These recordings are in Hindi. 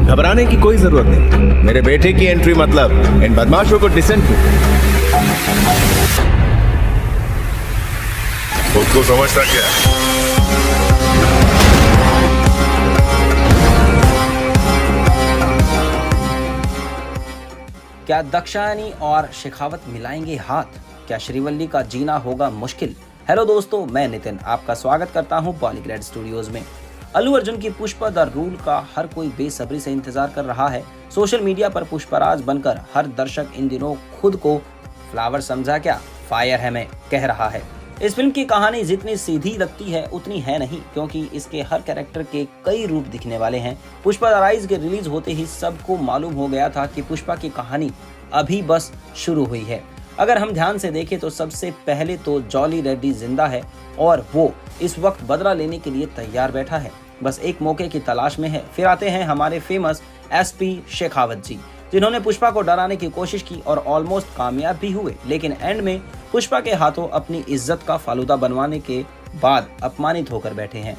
घबराने की कोई जरूरत नहीं। मेरे बेटे की एंट्री मतलब इन बदमाशों को डिसेंट की। खुद को समझता क्या? क्या दाक्षायणी और शेखावत मिलाएंगे हाथ? क्या श्रीवल्ली का जीना होगा मुश्किल? हेलो दोस्तों, मैं नितिन आपका स्वागत करता हूं बॉलीग्रेड स्टूडियोज में। अल्लू अर्जुन की पुष्पा द रूल का हर कोई बेसब्री से इंतजार कर रहा है। सोशल मीडिया पर पुष्पराज बनकर हर दर्शक इन दिनों खुद को फ्लावर समझा क्या, फायर है मैं कह रहा है। इस फिल्म की कहानी जितनी सीधी लगती है उतनी है नहीं, क्योंकि इसके हर कैरेक्टर के कई रूप दिखने वाले हैं। पुष्पा द राइज के रिलीज होते ही सबको मालूम हो गया था कि पुष्पा की कहानी अभी बस शुरू हुई है। अगर हम ध्यान से देखें तो सबसे पहले तो जॉली रेड्डी जिंदा है और वो इस वक्त बदला लेने के लिए तैयार बैठा है, बस एक मौके की तलाश में है। फिर आते हैं हमारे फेमस एसपी शेखावत जी, जिन्होंने पुष्पा को डराने की कोशिश की और ऑलमोस्ट कामयाब भी हुए, लेकिन एंड में पुष्पा के हाथों अपनी इज्जत का फालूदा बनवाने के बाद अपमानित होकर बैठे हैं।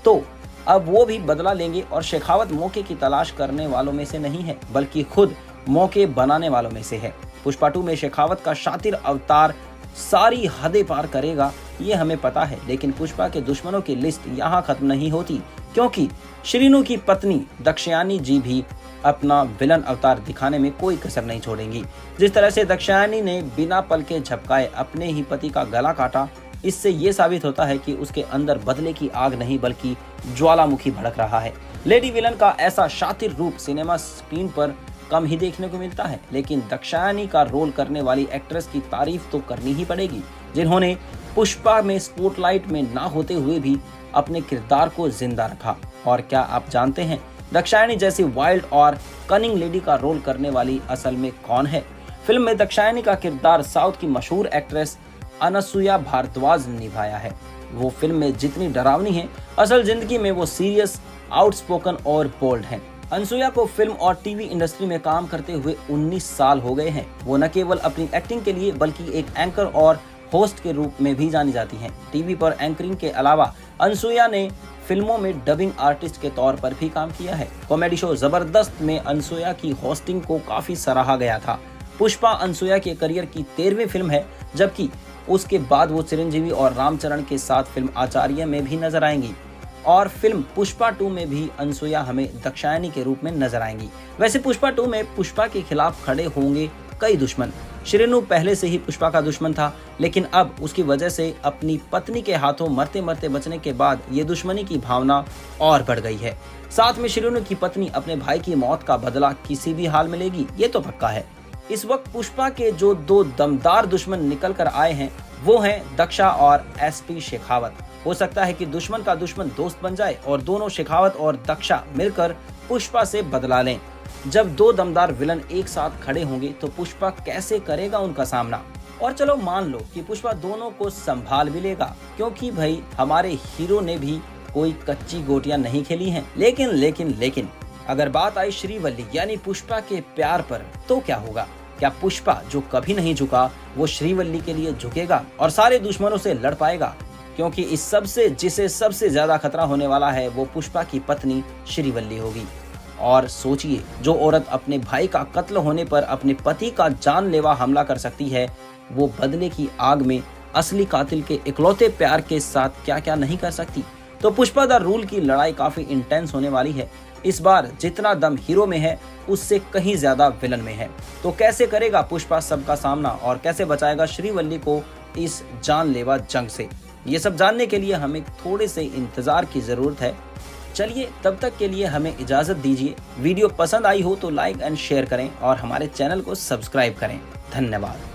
तो अब वो भी बदला लेंगे और शेखावत मौके की तलाश करने वालों में से नहीं है, बल्कि खुद मौके बनाने वालों में से है। पुष्पा 2 में शेखावत का शातिर अवतार सारी हदें पार करेगा, ये हमें पता है, लेकिन पुष्पा के दुश्मनों की लिस्ट यहाँ खत्म नहीं होती, क्योंकि श्रीनु की पत्नी दाक्षायणी जी भी अपना विलन अवतार दिखाने में कोई कसर नहीं छोड़ेंगी। जिस तरह से दाक्षायणी ने बिना पल के झपकाए अपने ही पति का गला काटा, इससे ये साबित होता है कि उसके अंदर बदले की आग नहीं बल्कि ज्वालामुखी भड़क रहा है। लेडी विलन का ऐसा शातिर रूप सिनेमा स्क्रीन पर कम ही देखने को मिलता है, लेकिन दाक्षायणी का रोल करने वाली एक्ट्रेस की तारीफ तो करनी ही पड़ेगी, जिन्होंने पुष्पा में स्पॉटलाइट में ना होते हुए भी अपने किरदार को जिंदा रखा। और क्या आप जानते हैं दाक्षायणी जैसी वाइल्ड और कनिंग लेडी का रोल करने वाली असल में कौन है? फिल्म में दाक्षायणी का किरदार साउथ की मशहूर एक्ट्रेस अनसुया भारद्वाज ने निभाया है। वो फिल्म में जितनी डरावनी है, असल जिंदगी में वो सीरियस, आउटस्पोकन और बोल्ड है। अनसुया को फिल्म और टीवी इंडस्ट्री में काम करते हुए 19 साल हो गए हैं। वो न केवल अपनी एक्टिंग के लिए बल्कि एक एंकर और होस्ट के रूप में भी जानी जाती हैं। टीवी पर एंकरिंग के अलावा अनसुया ने फिल्मों में डबिंग आर्टिस्ट के तौर पर भी काम किया है। कॉमेडी शो जबरदस्त में अनसुया की होस्टिंग को काफी सराहा गया था। पुष्पा अनसुया के करियर की 13वीं फिल्म है, जबकि उसके बाद वो चिरंजीवी और रामचरण के साथ फिल्म आचार्य में भी नजर आएंगी और फिल्म पुष्पा 2 में भी अनसुया हमें दाक्षायणी के रूप में नजर आएंगी। वैसे पुष्पा 2 में पुष्पा के खिलाफ खड़े होंगे कई दुश्मन। श्रीनु पहले से ही पुष्पा का दुश्मन था, लेकिन अब उसकी वजह से अपनी पत्नी के हाथों मरते मरते बचने के बाद ये दुश्मनी की भावना और बढ़ गई है। साथ में श्रीनु की पत्नी अपने भाई की मौत का बदला किसी भी हाल में लेगी, ये तो पक्का है। इस वक्त पुष्पा के जो 2 दमदार दुश्मन निकल कर आए हैं वो हैं दक्षा और एसपी शेखावत। हो सकता है कि दुश्मन का दुश्मन दोस्त बन जाए और दोनों शेखावत और दक्षा मिलकर पुष्पा से बदला लें। जब 2 दमदार विलन एक साथ खड़े होंगे तो पुष्पा कैसे करेगा उनका सामना? और चलो मान लो कि पुष्पा दोनों को संभाल भी लेगा, क्योंकि भाई हमारे हीरो ने भी कोई कच्ची गोटियां नहीं खेली हैं। लेकिन अगर बात आई श्रीवल्ली यानी पुष्पा के प्यार पर, तो क्या होगा? क्या पुष्पा जो कभी नहीं झुका वो श्रीवल्ली के लिए झुकेगा और सारे दुश्मनों से लड़ पाएगा? क्योंकि इस सब से जिसे सबसे ज्यादा खतरा होने वाला है वो पुष्पा की पत्नी श्रीवल्ली होगी। और सोचिए, जो औरत अपने भाई का कत्ल होने पर अपने पति का जानलेवा हमला कर सकती है, वो बदले की आग में असली कातिल के इकलौते प्यार के साथ क्या क्या नहीं कर सकती। तो पुष्पा द रूल की लड़ाई काफी इंटेंस होने वाली है। इस बार जितना दम हीरो में है उससे कहीं ज्यादा विलन में है। तो कैसे करेगा पुष्पा सबका सामना और कैसे बचाएगा श्रीवल्ली को इस जानलेवा जंग से? ये सब जानने के लिए हमें थोड़े से इंतजार की जरूरत है। चलिए तब तक के लिए हमें इजाजत दीजिए। वीडियो पसंद आई हो तो लाइक एंड शेयर करें और हमारे चैनल को सब्सक्राइब करें। धन्यवाद।